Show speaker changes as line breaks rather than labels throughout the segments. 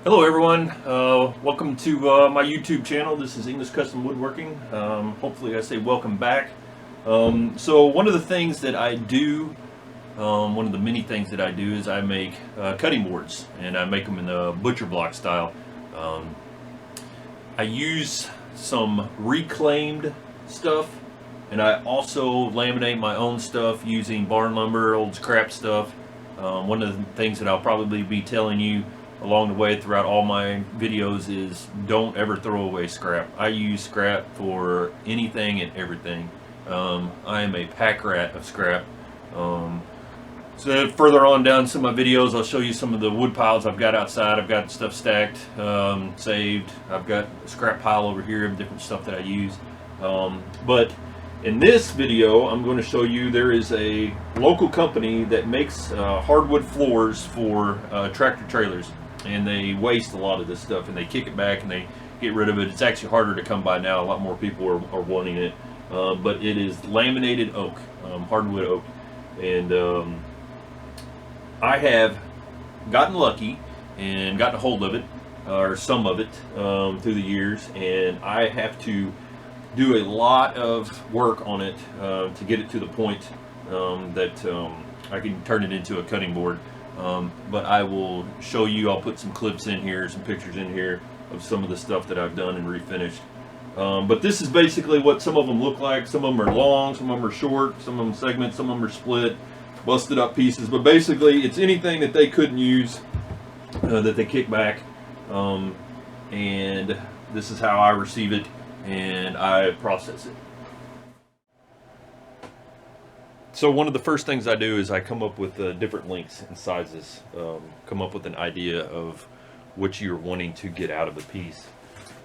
Hello everyone, welcome to my YouTube channel. This is English Custom Woodworking. Hopefully I say welcome back. So one of the things that I do, one of the many things that I do is I make cutting boards, and I make them in the butcher block style. I use some reclaimed stuff, and I also laminate my own stuff using barn lumber, old scrap stuff. One of the things that I'll probably be telling you along the way throughout all my videos is don't ever throw away scrap. I use scrap for anything and everything. I am a pack rat of scrap. So further on down some of my videos, I'll show you some of the wood piles I've got outside. I've got stuff stacked, saved. I've got a scrap pile over here of different stuff that I use. But in this video, I'm going to show you there is a local company that makes hardwood floors for tractor trailers, and they waste a lot of this stuff and they kick it back and they get rid of it. It's actually harder to come by now. A lot more people are wanting it, but it is laminated oak, hardwood oak, and I have gotten lucky and gotten a hold of it, or some of it, through the years, and I have to do a lot of work on it to get it to the point that I can turn it into a cutting board. But I will show you, I'll put some clips in here, some pictures in here of some of the stuff that I've done and refinished. But this is basically what some of them look like. Some of them are long, some of them are short, some of them segments, some of them are split, busted up pieces. But basically it's anything that they couldn't use that they kick back. And this is how I receive it and I process it. So one of the first things I do is I come up with different lengths and sizes, come up with an idea of what you're wanting to get out of a piece.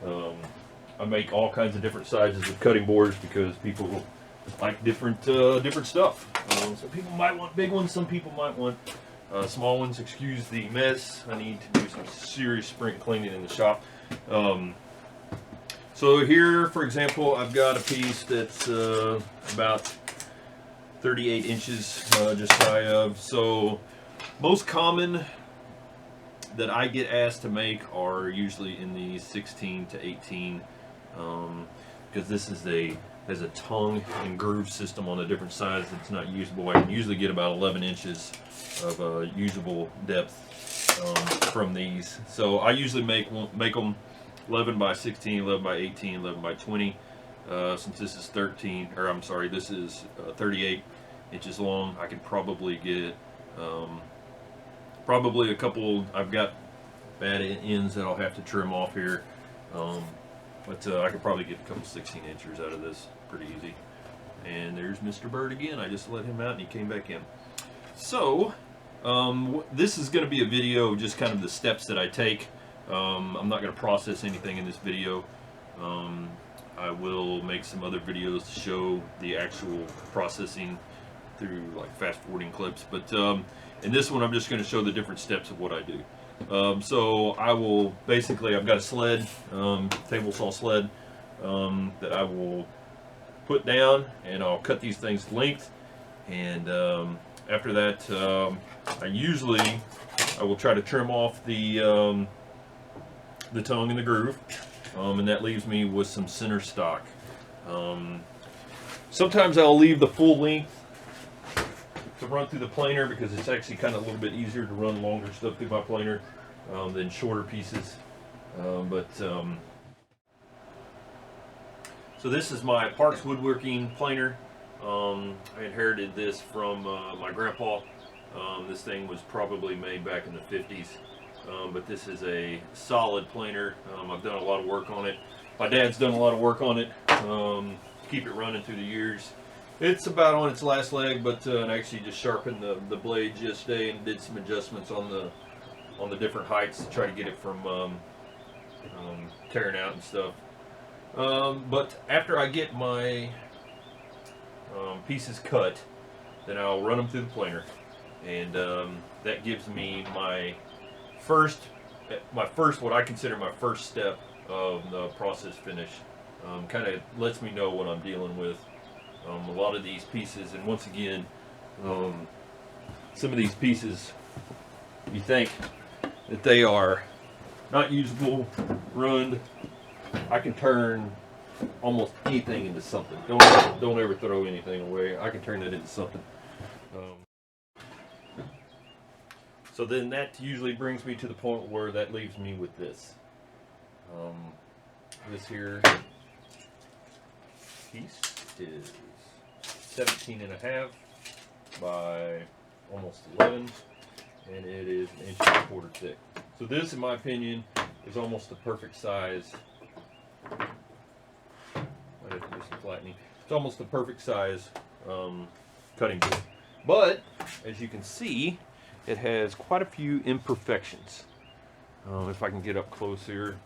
I make all kinds of different sizes of cutting boards because people like different stuff. Some people might want big ones, some people might want small ones. Excuse the mess. I need to do some serious spring cleaning in the shop. So here, for example, I've got a piece that's about 38 inches, just shy of. So most common that I get asked to make are usually in the 16 to 18, because this is has a tongue and groove system on a different size that's not usable. I can usually get about 11 inches of usable depth from these. So I usually make them 11 by 16, 11 by 18, 11 by 20. Since this is 38 inches long, I could probably get probably a couple. I've got bad ends that I'll have to trim off here, but I could probably get a couple 16 inches out of this pretty easy. And there's Mr. Bird again. I just let him out and he came back in. So this is going to be a video of just kind of the steps that I take. I'm not going to process anything in this video. I will make some other videos to show the actual processing through like fast forwarding clips, but in this one I'm just going to show the different steps of what I do. So I will basically, I've got a sled, table saw sled, that I will put down, and I'll cut these things to length, and after that I will try to trim off the tongue and the groove, and that leaves me with some center stock. Sometimes I'll leave the full length to run through the planer because it's actually kind of a little bit easier to run longer stuff through my planer than shorter pieces. So this is my Parks Woodworking planer. I inherited this from my grandpa. This thing was probably made back in the 50s. But this is a solid planer. I've done a lot of work on it. My dad's done a lot of work on it to keep it running through the years. It's about on its last leg, but I actually just sharpened the blade yesterday and did some adjustments on the different heights to try to get it from tearing out and stuff. But after I get my pieces cut, then I'll run them through the planer, and that gives me my first, what I consider my first step of the process finish. Kind of lets me know what I'm dealing with. A lot of these pieces, and once again, some of these pieces, you think that they are not usable, ruined, I can turn almost anything into something. Don't ever throw anything away. I can turn that into something. So then that usually brings me to the point where that leaves me with this. This here piece is 17.5 by almost 11, and it is 1.25 inches thick. So this, in my opinion, is almost the perfect size. Might have to do some flattening. It's almost the perfect size cutting board. But as you can see, it has quite a few imperfections. If I can get up close here.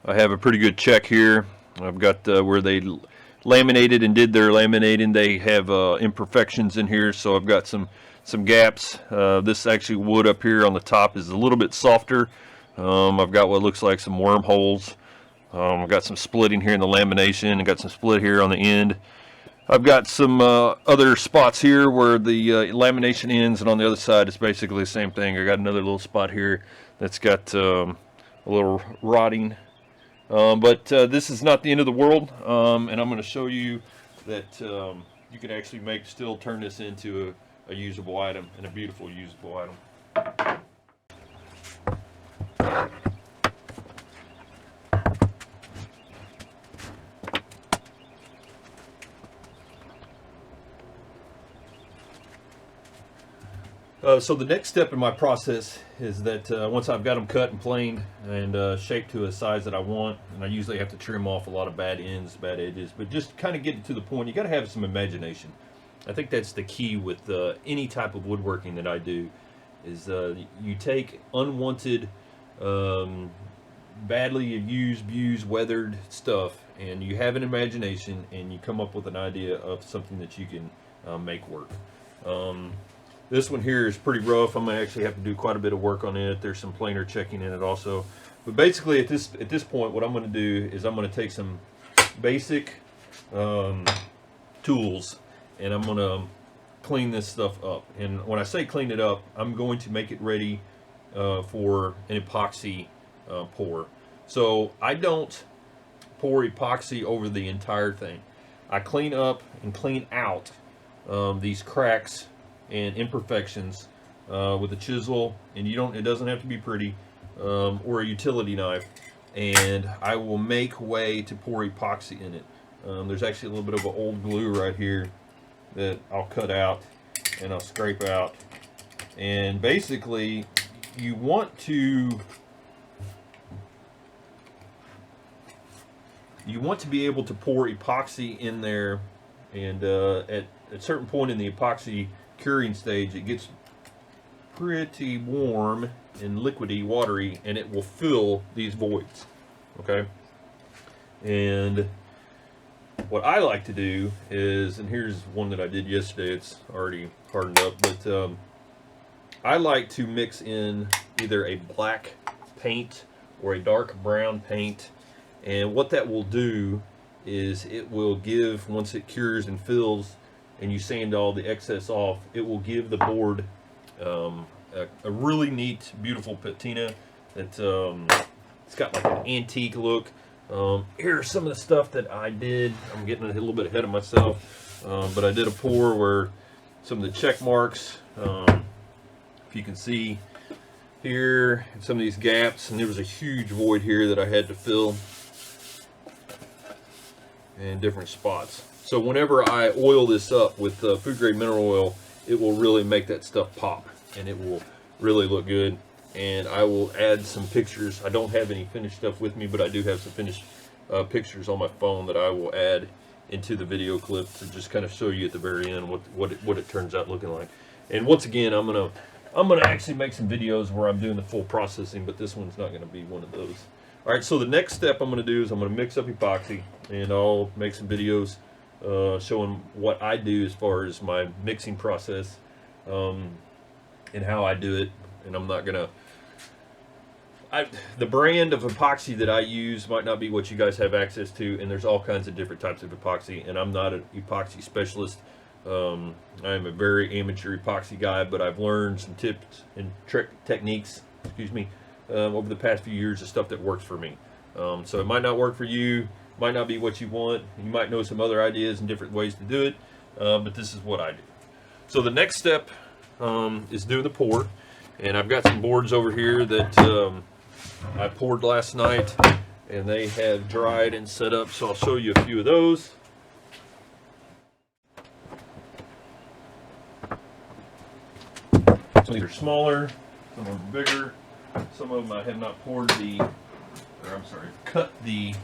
I have a pretty good check here. I've got where they laminated and did their laminating. They have imperfections in here, so I've got some gaps. This actually wood up here on the top is a little bit softer. I've got what looks like some wormholes. I've got some splitting here in the lamination, and got some split here on the end. I've got some other spots here where the lamination ends, and on the other side it's basically the same thing. I got another little spot here that's got a little rotting. But this is not the end of the world, and I'm going to show you that you can actually still turn this into a usable item, and a beautiful usable item. So the next step in my process is that once I've got them cut and planed and shaped to a size that I want, and I usually have to trim off a lot of bad ends, bad edges, but just kind of getting to the point, you got to have some imagination. I think that's the key with any type of woodworking that I do, is you take unwanted, badly used, abused, weathered stuff, and you have an imagination, and you come up with an idea of something that you can make work. This one here is pretty rough. I'm going to actually have to do quite a bit of work on it. There's some planer checking in it also. But basically at this point, what I'm going to do is I'm going to take some basic tools, and I'm going to clean this stuff up. And when I say clean it up, I'm going to make it ready for an epoxy pour. So I don't pour epoxy over the entire thing. I clean up and clean out these cracks and imperfections with a chisel, and it doesn't have to be pretty, or a utility knife, and I will make way to pour epoxy in it. There's actually a little bit of an old glue right here that I'll cut out and I'll scrape out, and basically you want to be able to pour epoxy in there, and at a certain point in the epoxy curing stage, it gets pretty warm and liquidy, watery, and it will fill these voids. Okay, and what I like to do is, and here's one that I did yesterday, it's already hardened up, but I like to mix in either a black paint or a dark brown paint, and what that will do is it will give, once it cures and fills and you sand all the excess off, it will give the board a really neat, beautiful patina. It's got like an antique look. Here's some of the stuff that I did. I'm getting a little bit ahead of myself, but I did a pour where some of the check marks, if you can see here, some of these gaps, and there was a huge void here that I had to fill in different spots. So whenever I oil this up with food grade mineral oil, it will really make that stuff pop, and it will really look good. And I will add some pictures. I don't have any finished stuff with me, but I do have some finished pictures on my phone that I will add into the video clip to just kind of show you at the very end what it turns out looking like. And once again, I'm gonna actually make some videos where I'm doing the full processing, but this one's not gonna be one of those. All right, so the next step I'm gonna do is I'm gonna mix up epoxy, and I'll make some videos showing what I do as far as my mixing process and how I do it. And I'm not gonna, the brand of epoxy that I use might not be what you guys have access to, and there's all kinds of different types of epoxy, and I'm not an epoxy specialist. I am a very amateur epoxy guy, but I've learned some tips and techniques, excuse me, over the past few years of stuff that works for me. So it might not work for you, might not be what you want. You might know some other ideas and different ways to do it, but this is what I do. So the next step is doing the pour, and I've got some boards over here that I poured last night, and they have dried and set up, so I'll show you a few of those. Some of these are smaller, some of them are bigger, some of them I have not poured cut the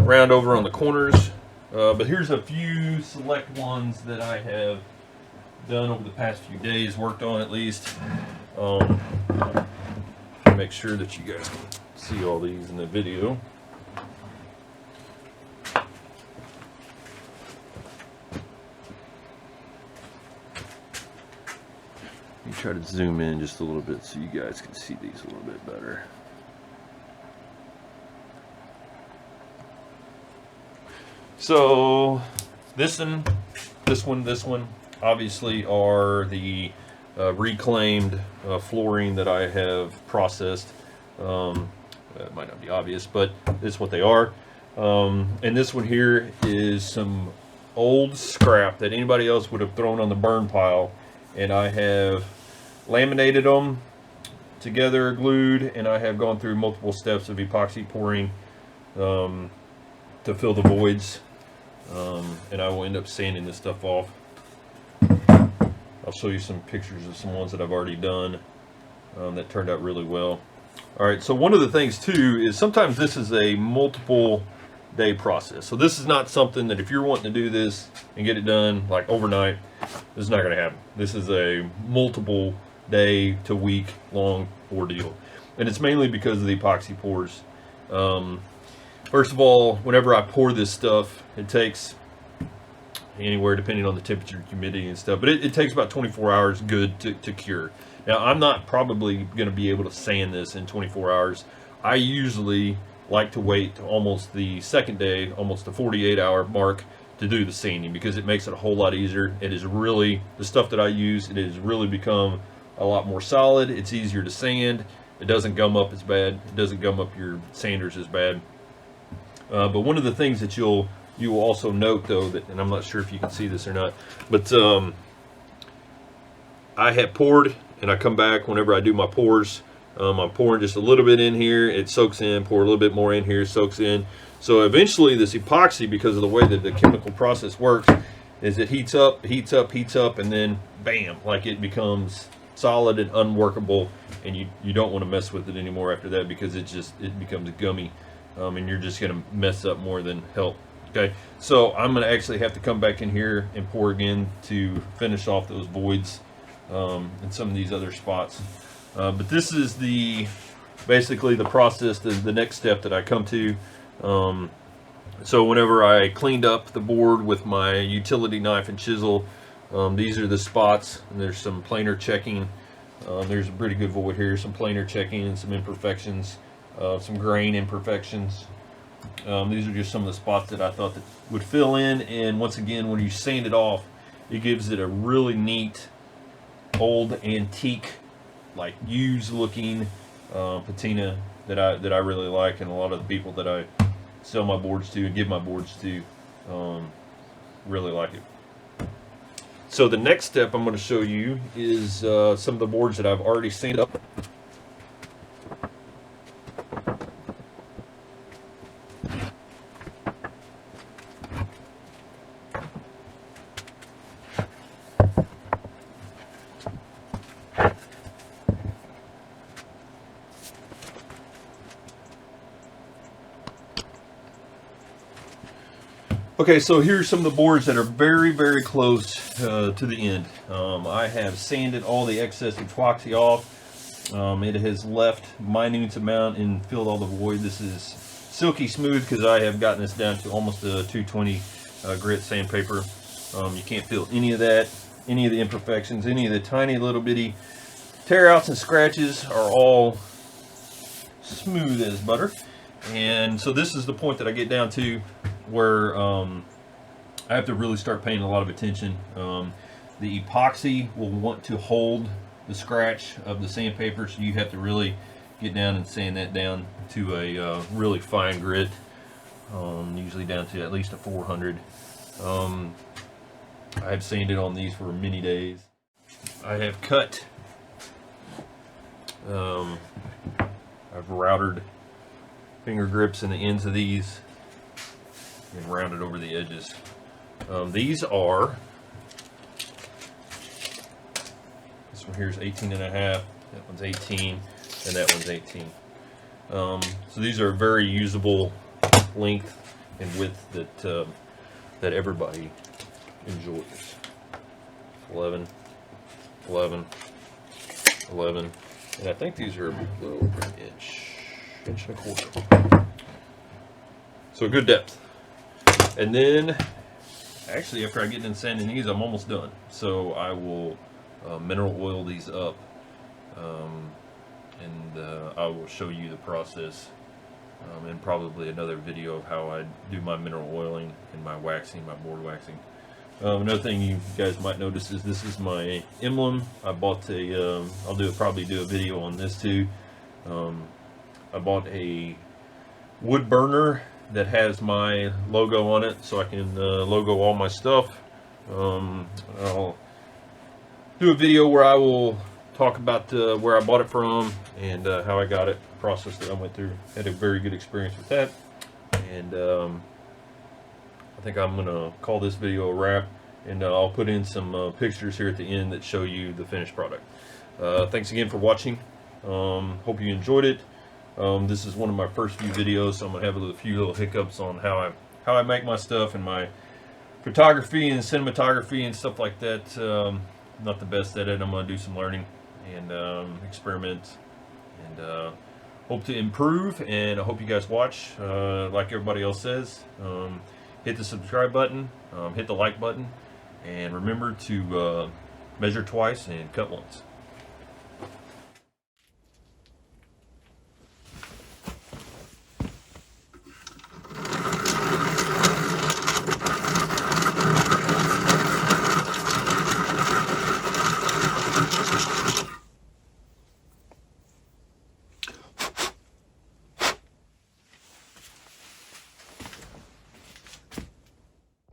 round over on the corners, but here's a few select ones that I have done over the past few days, worked on at least. Make sure that you guys can see all these in the video. Let me try to zoom in just a little bit so you guys can see these a little bit better. So this one obviously are the reclaimed flooring that I have processed. That might not be obvious, but it's what they are. And this one here is some old scrap that anybody else would have thrown on the burn pile, and I have laminated them together, glued, and I have gone through multiple steps of epoxy pouring to fill the voids, and I will end up sanding this stuff off. I'll show you some pictures of some ones that I've already done that turned out really well. Alright, so one of the things too is sometimes this is a multiple day process. So this is not something that if you're wanting to do this and get it done like overnight, this is not going to happen. This is a multiple day to week long ordeal. And it's mainly because of the epoxy pours. First of all, whenever I pour this stuff, it takes anywhere depending on the temperature, humidity and stuff, but it takes about 24 hours good to cure. Now I'm not probably going to be able to sand this in 24 hours. I usually like to wait to almost the second day, almost the 48-hour mark, to do the sanding, because it makes it a whole lot easier. It is really, the stuff that I use, it has really become a lot more solid. It's easier to sand. It doesn't gum up as bad. It doesn't gum up your sanders as bad. But one of the things that you will also note though, that, and I'm not sure if you can see this or not, but I have poured, and I come back whenever I do my pours, I'm pouring just a little bit in here, it soaks in, pour a little bit more in here, soaks in. So eventually this epoxy, because of the way that the chemical process works, is it heats up, and then bam, like it becomes solid and unworkable, and you don't want to mess with it anymore after that, because it becomes gummy, and you're just going to mess up more than help. Okay, so I'm going to actually have to come back in here and pour again to finish off those voids and some of these other spots. But this is basically the process, the next step that I come to. So whenever I cleaned up the board with my utility knife and chisel, these are the spots, and there's some planer checking. There's a pretty good void here, some planer checking and some imperfections, some grain imperfections. These are just some of the spots that I thought that would fill in, and once again, when you sand it off, it gives it a really neat, old, antique, like used looking patina that I really like, and a lot of the people that I sell my boards to and give my boards to really like it. So the next step I'm going to show you is some of the boards that I've already sanded up. Okay, so here's some of the boards that are very, very close to the end. I have sanded all the excess epoxy off. It has left minute amount and filled all the void. This is silky smooth because I have gotten this down to almost a 220 grit sandpaper. You can't feel any of that, any of the imperfections, any of the tiny little bitty tear outs and scratches are all smooth as butter. And so this is the point that I get down to where I have to really start paying a lot of attention. The epoxy will want to hold the scratch of the sandpaper, so you have to really get down and sand that down to a really fine grit, usually down to at least a 400. I have sanded on these for many days. I have cut, I've routed finger grips in the ends of these and rounded over the edges. These are, this one here is 18 and a half, that one's 18, and that one's 18. So these are very usable length and width that that everybody enjoys. 11, 11, 11, and I think these are a little over an inch and a quarter. So good depth. And then, actually, after I get done sanding these, I'm almost done. So I will mineral oil these up, and I will show you the process, and probably another video of how I do my mineral oiling and my waxing, my board waxing. Another thing you guys might notice is this is my emblem. I bought a, I'll probably do a video on this too. I bought a wood burner that has my logo on it, so I can logo all my stuff. I'll do a video where I will talk about where I bought it from and how I got it, the process that I went through. Had a very good experience with that, and I think I'm gonna call this video a wrap, and I'll put in some pictures here at the end that show you the finished product. Thanks again for watching. Hope you enjoyed it. This is one of my first few videos, so I'm gonna have a few little hiccups on how I make my stuff and my photography and cinematography and stuff like that. Not the best at it. I'm gonna do some learning and experiment, and hope to improve. And I hope you guys watch. Like everybody else says, hit the subscribe button, hit the like button, and remember to measure twice and cut once.